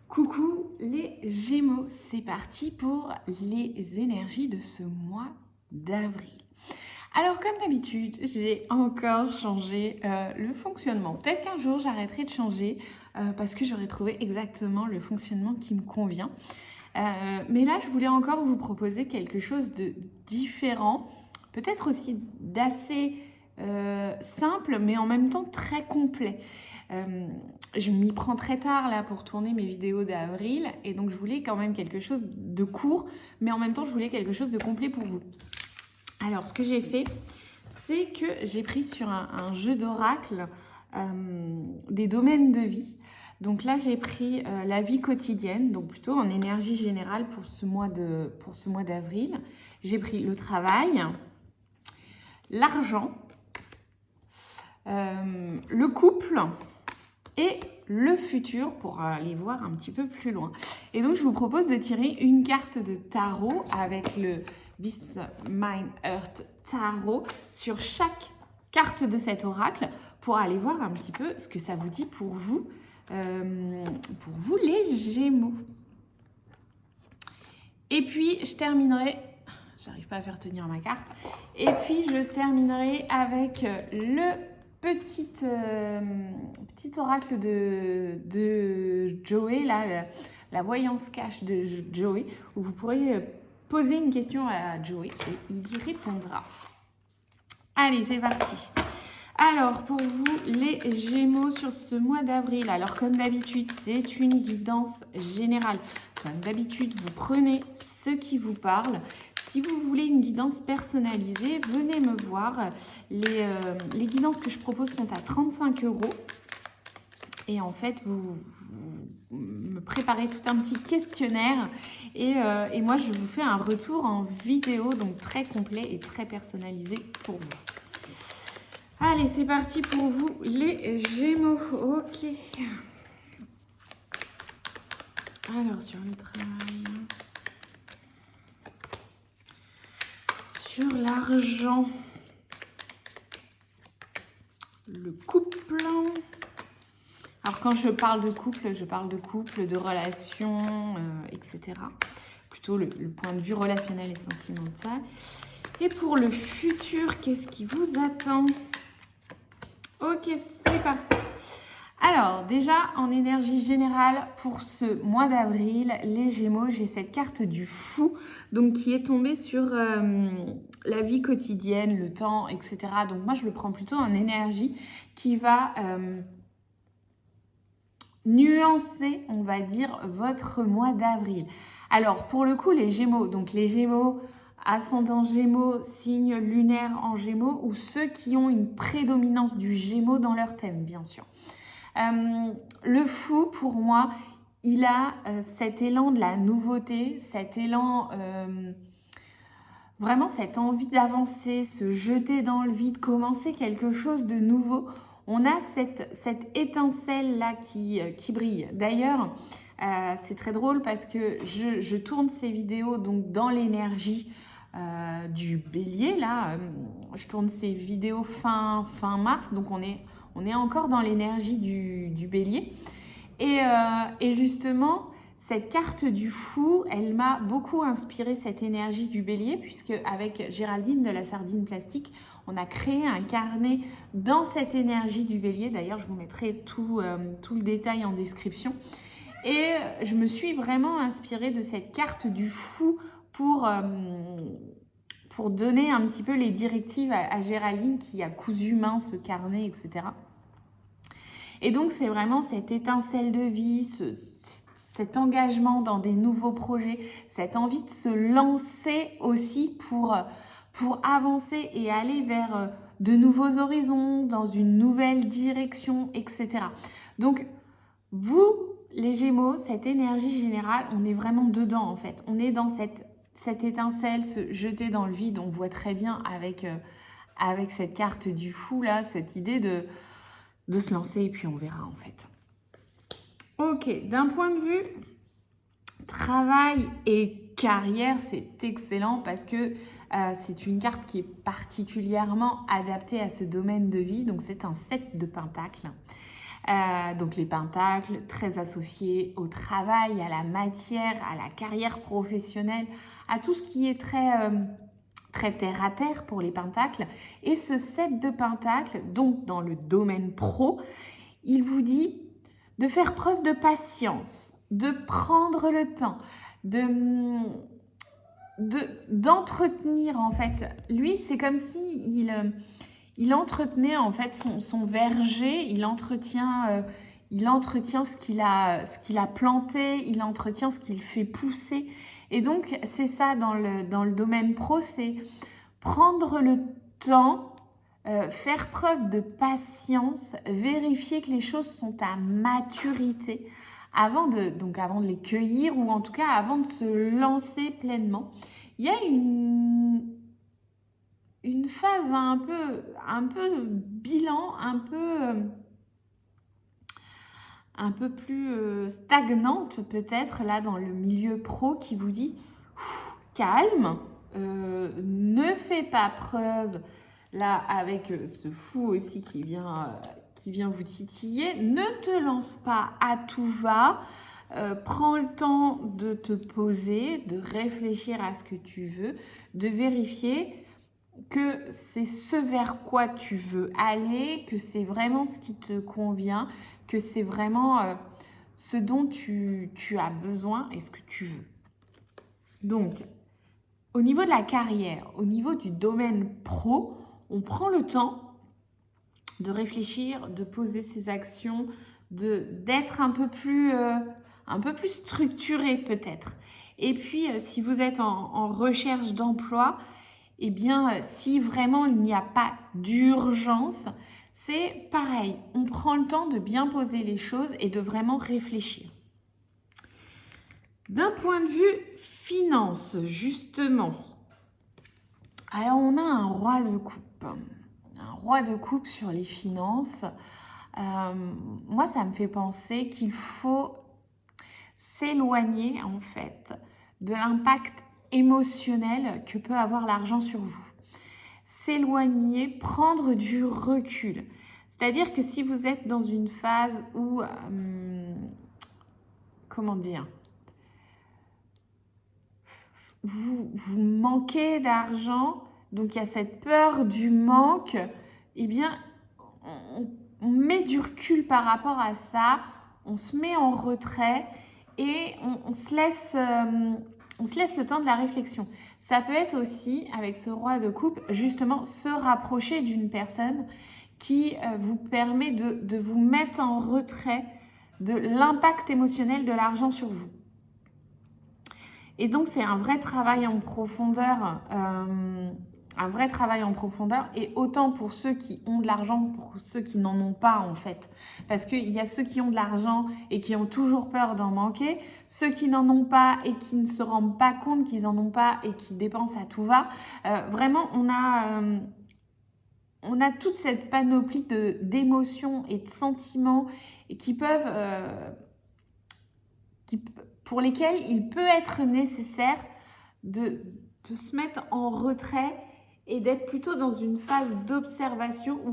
Coucou les Gémeaux, c'est parti pour les énergies de ce mois d'avril. Alors comme d'habitude, j'ai encore changé le fonctionnement. Peut-être qu'un jour j'arrêterai de changer parce que j'aurai trouvé exactement le fonctionnement qui me convient. Mais là, je voulais encore vous proposer quelque chose de différent, peut-être aussi d'assez simple, mais en même temps très complet. Je m'y prends très tard là pour tourner mes vidéos d'avril et donc je voulais quand même quelque chose de court, mais en même temps je voulais quelque chose de complet pour vous. Alors ce que j'ai fait, c'est que j'ai pris sur un jeu d'oracle des domaines de vie. Donc là j'ai pris la vie quotidienne, donc plutôt en énergie générale pour ce mois d'avril. J'ai pris le travail, l'argent, le couple et le futur pour aller voir un petit peu plus loin. Et donc je vous propose de tirer une carte de tarot avec le This Mind Earth Tarot sur chaque carte de cet oracle pour aller voir un petit peu ce que ça vous dit pour vous les Gémeaux. Et puis je terminerai, j'arrive pas à faire tenir ma carte, et puis je terminerai avec le petit oracle de Joey, là, la voyance cache de Joey, où vous pourrez poser une question à Joey et il y répondra. Allez, c'est parti. Alors, pour vous, les Gémeaux sur ce mois d'avril, alors comme d'habitude, c'est une guidance générale. Comme d'habitude, vous prenez ce qui vous parle. Si vous voulez une guidance personnalisée, venez me voir. Les guidances que je propose sont à 35 €. Et en fait, vous me préparez tout un petit questionnaire. Et moi, je vous fais un retour en vidéo, donc très complet et très personnalisé pour vous. Allez, c'est parti pour vous, les Gémeaux. Ok. Alors, sur le travail... Sur l'argent, le couple. Alors quand je parle de couple, de relations, etc. Plutôt le point de vue relationnel et sentimental. Et pour le futur, qu'est-ce qui vous attend? Ok, c'est parti. Alors déjà, en énergie générale, pour ce mois d'avril, les Gémeaux, j'ai cette carte du fou, donc qui est tombée sur la vie quotidienne, le temps, etc. Donc moi, je le prends plutôt en énergie qui va nuancer, on va dire, votre mois d'avril. Alors, pour le coup, les Gémeaux, donc les Gémeaux, ascendant Gémeaux, signe lunaire en Gémeaux, ou ceux qui ont une prédominance du Gémeaux dans leur thème, bien sûr. Le fou, pour moi, il a cet élan de la nouveauté, cet élan, vraiment cette envie d'avancer, se jeter dans le vide, commencer quelque chose de nouveau. On a cette étincelle-là qui brille. D'ailleurs, c'est très drôle parce que je tourne ces vidéos donc dans l'énergie du bélier. Là, je tourne ces vidéos fin mars, donc on est encore dans l'énergie du bélier. Et justement, cette carte du fou, elle m'a beaucoup inspiré cette énergie du bélier, puisque avec Géraldine de la Sardine Plastique, on a créé un carnet dans cette énergie du bélier. D'ailleurs, je vous mettrai tout le détail en description. Et je me suis vraiment inspirée de cette carte du fou pour donner un petit peu les directives à Géraldine qui a cousu main ce carnet, etc. Et donc, c'est vraiment cette étincelle de vie, cet engagement dans des nouveaux projets, cette envie de se lancer aussi pour avancer et aller vers de nouveaux horizons, dans une nouvelle direction, etc. Donc, vous, les Gémeaux, cette énergie générale, on est vraiment dedans en fait. On est dans cette étincelle, se jeter dans le vide. On voit très bien avec cette carte du fou là, cette idée de se lancer et puis on verra en fait. Ok, d'un point de vue travail et carrière, c'est excellent parce que c'est une carte qui est particulièrement adaptée à ce domaine de vie. Donc c'est un 7 de pentacles. Donc les pentacles, très associés au travail, à la matière, à la carrière professionnelle, à tout ce qui est très terre à terre pour les pentacles. Et ce 7 de pentacles, donc dans le domaine pro, il vous dit de faire preuve de patience, de prendre le temps, d'entretenir en fait. Lui, c'est comme si il entretenait en fait son verger, il entretient ce qu'il a planté, il entretient ce qu'il fait pousser. Et donc, c'est ça dans le domaine pro, c'est prendre le temps, faire preuve de patience, vérifier que les choses sont à maturité avant de les cueillir ou en tout cas avant de se lancer pleinement. Il y a une phase un peu bilan, un peu plus stagnante peut-être là dans le milieu pro qui vous dit calme, ne fais pas preuve là avec ce fou aussi qui vient vous titiller, ne te lance pas à tout va, prends le temps de te poser, de réfléchir à ce que tu veux, de vérifier que c'est ce vers quoi tu veux aller, que c'est vraiment ce qui te convient, que c'est vraiment ce dont tu as besoin et ce que tu veux. Donc, au niveau de la carrière, au niveau du domaine pro, on prend le temps de réfléchir, de poser ses actions, d'être un peu plus structuré peut-être. Et puis, si vous êtes en recherche d'emploi, eh bien, si vraiment il n'y a pas d'urgence, c'est pareil. On prend le temps de bien poser les choses et de vraiment réfléchir. D'un point de vue finance, justement, alors on a un roi de coupe. Un roi de coupe sur les finances. Moi, ça me fait penser qu'il faut s'éloigner, en fait, de l'impact émotionnel que peut avoir l'argent sur vous. S'éloigner, prendre du recul. C'est-à-dire que si vous êtes dans une phase où, comment dire, vous manquez d'argent, donc il y a cette peur du manque, eh bien, on met du recul par rapport à ça, on se met en retrait et on se laisse le temps de la réflexion. Ça peut être aussi, avec ce roi de coupe, justement se rapprocher d'une personne qui vous permet de vous mettre en retrait de l'impact émotionnel de l'argent sur vous. Et donc, c'est un vrai travail en profondeur, et autant pour ceux qui ont de l'argent que pour ceux qui n'en ont pas, en fait. Parce qu'il y a ceux qui ont de l'argent et qui ont toujours peur d'en manquer, ceux qui n'en ont pas et qui ne se rendent pas compte qu'ils n'en ont pas et qui dépensent à tout va. Vraiment, on a toute cette panoplie d'émotions et de sentiments et pour lesquels il peut être nécessaire de se mettre en retrait et d'être plutôt dans une phase d'observation ou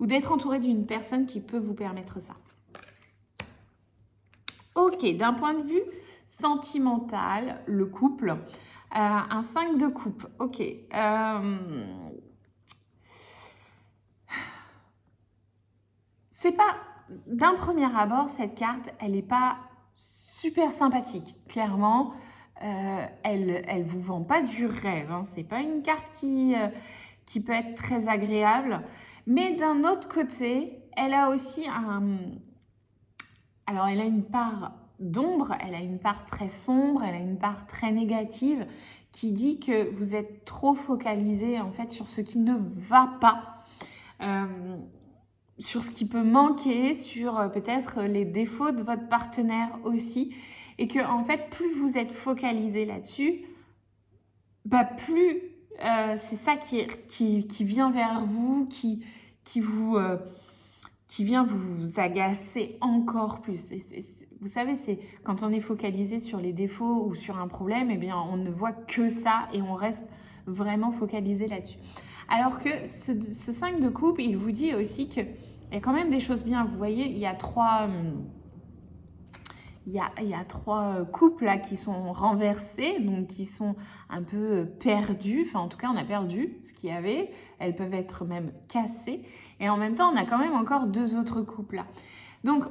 d'être entouré d'une personne qui peut vous permettre ça. Ok, d'un point de vue sentimental, le couple, un 5 de coupe, ok. C'est pas... D'un premier abord, cette carte, elle n'est pas super sympathique. Clairement, elle vous vend pas du rêve. Hein. C'est pas une carte qui peut être très agréable. Mais d'un autre côté, elle a aussi Alors, elle a une part d'ombre, elle a une part très sombre, elle a une part très négative qui dit que vous êtes trop focalisé en fait sur ce qui ne va pas. Sur ce qui peut manquer, sur peut-être les défauts de votre partenaire aussi. Et que, en fait, plus vous êtes focalisé là-dessus, plus c'est ça qui vient vers vous, qui vient vous agacer encore plus. Vous savez, c'est quand on est focalisé sur les défauts ou sur un problème, eh bien, on ne voit que ça et on reste vraiment focalisé là-dessus. Alors que ce 5 de coupe, il vous dit aussi que il y a quand même des choses bien. Vous voyez, il y a trois couples là qui sont renversés, donc qui sont un peu perdus. Enfin, en tout cas, on a perdu ce qu'il y avait. Elles peuvent être même cassées. Et en même temps, on a quand même encore 2 autres couples là. Donc,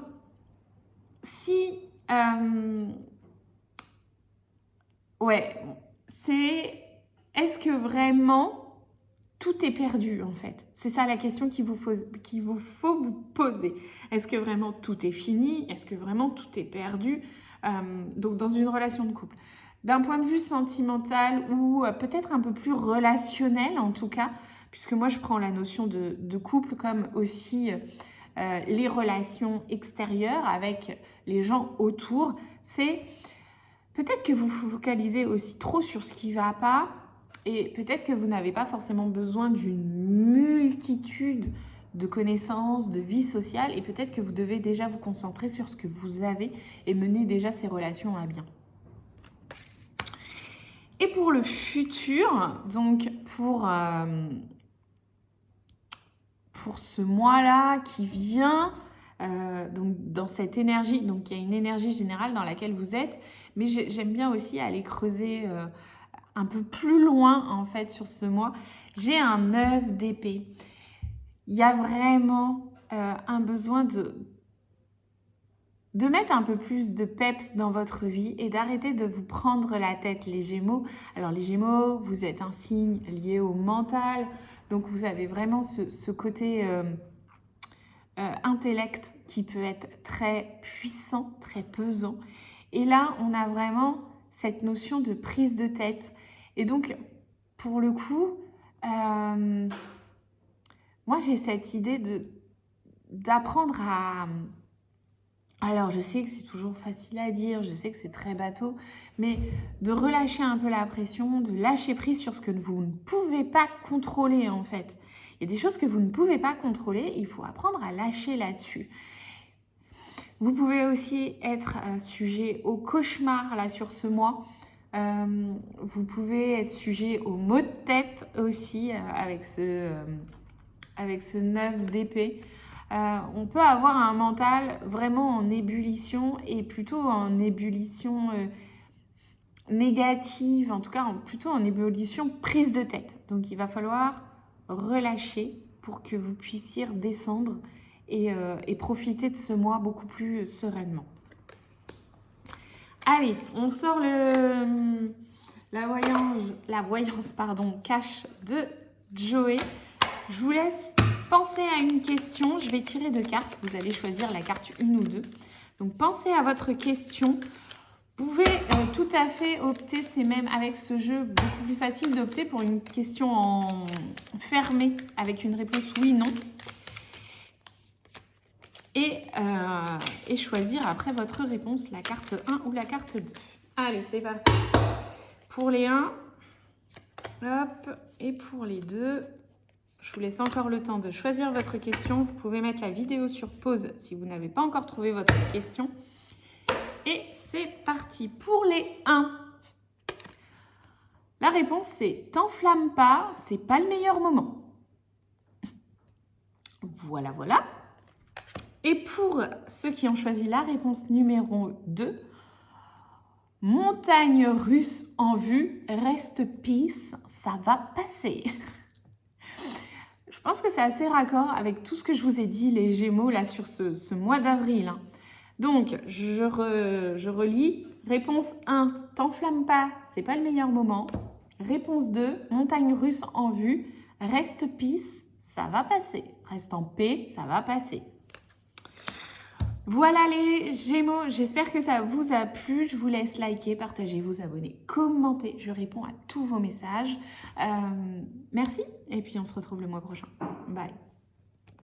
si... Est-ce que vraiment tout est perdu en fait? C'est ça la question qu'il vous faut vous poser. Est-ce que vraiment tout est fini? Est-ce que vraiment tout est perdu? Donc dans une relation de couple. D'un point de vue sentimental ou peut-être un peu plus relationnel en tout cas, puisque moi je prends la notion de couple comme aussi les relations extérieures avec les gens autour, c'est peut-être que vous vous focalisez aussi trop sur ce qui ne va pas et peut-être que vous n'avez pas forcément besoin d'une multitude de connaissances, de vie sociale et peut-être que vous devez déjà vous concentrer sur ce que vous avez et mener déjà ces relations à bien. Et pour le futur, donc pour ce mois-là qui vient, donc dans cette énergie, donc il y a une énergie générale dans laquelle vous êtes, mais j'aime bien aussi aller creuser un peu plus loin en fait sur ce mois. J'ai un 9 d'épée. Il y a vraiment un besoin de mettre un peu plus de peps dans votre vie et d'arrêter de vous prendre la tête, les Gémeaux. Alors les Gémeaux, vous êtes un signe lié au mental, donc vous avez vraiment ce côté intellect qui peut être très puissant, très pesant. Et là, on a vraiment cette notion de prise de tête. Et donc, pour le coup, moi j'ai cette idée d'apprendre à... Alors, je sais que c'est toujours facile à dire, je sais que c'est très bateau, mais de relâcher un peu la pression, de lâcher prise sur ce que vous ne pouvez pas contrôler en fait. Il y a des choses que vous ne pouvez pas contrôler, il faut apprendre à lâcher là-dessus. Vous pouvez aussi être sujet au cauchemar là sur ce mois. Vous pouvez être sujet aux maux de tête aussi avec ce 9 d'épée. On peut avoir un mental vraiment en ébullition et plutôt en ébullition négative, en tout cas plutôt en ébullition prise de tête. Donc il va falloir relâcher pour que vous puissiez redescendre et profiter de ce mois beaucoup plus sereinement. Allez, on sort la voyance cash de Joey. Je vous laisse penser à une question. Je vais tirer 2 cartes. Vous allez choisir la carte 1 ou 2. Donc, pensez à votre question. Vous pouvez tout à fait opter, c'est même avec ce jeu beaucoup plus facile d'opter pour une question en fermée avec une réponse oui/non. Et choisir après votre réponse la carte 1 ou la carte 2. Allez, c'est parti. Pour les 1, hop, et pour les 2, je vous laisse encore le temps de choisir votre question. Vous pouvez mettre la vidéo sur pause si vous n'avez pas encore trouvé votre question. Et c'est parti. Pour les 1, la réponse c'est « T'enflamme pas, c'est pas le meilleur moment ». Voilà, voilà. Et pour ceux qui ont choisi la réponse numéro 2, « Montagne russe en vue, reste peace, ça va passer ». Je pense que c'est assez raccord avec tout ce que je vous ai dit, les Gémeaux, là, sur ce mois d'avril. Donc, je relis. Réponse 1, t'enflamme pas, c'est pas le meilleur moment. Réponse 2, montagne russe en vue, reste peace, ça va passer. Reste en paix, ça va passer. Voilà les Gémeaux, j'espère que ça vous a plu. Je vous laisse liker, partager, vous abonner, commenter. Je réponds à tous vos messages. Merci et puis on se retrouve le mois prochain. Bye.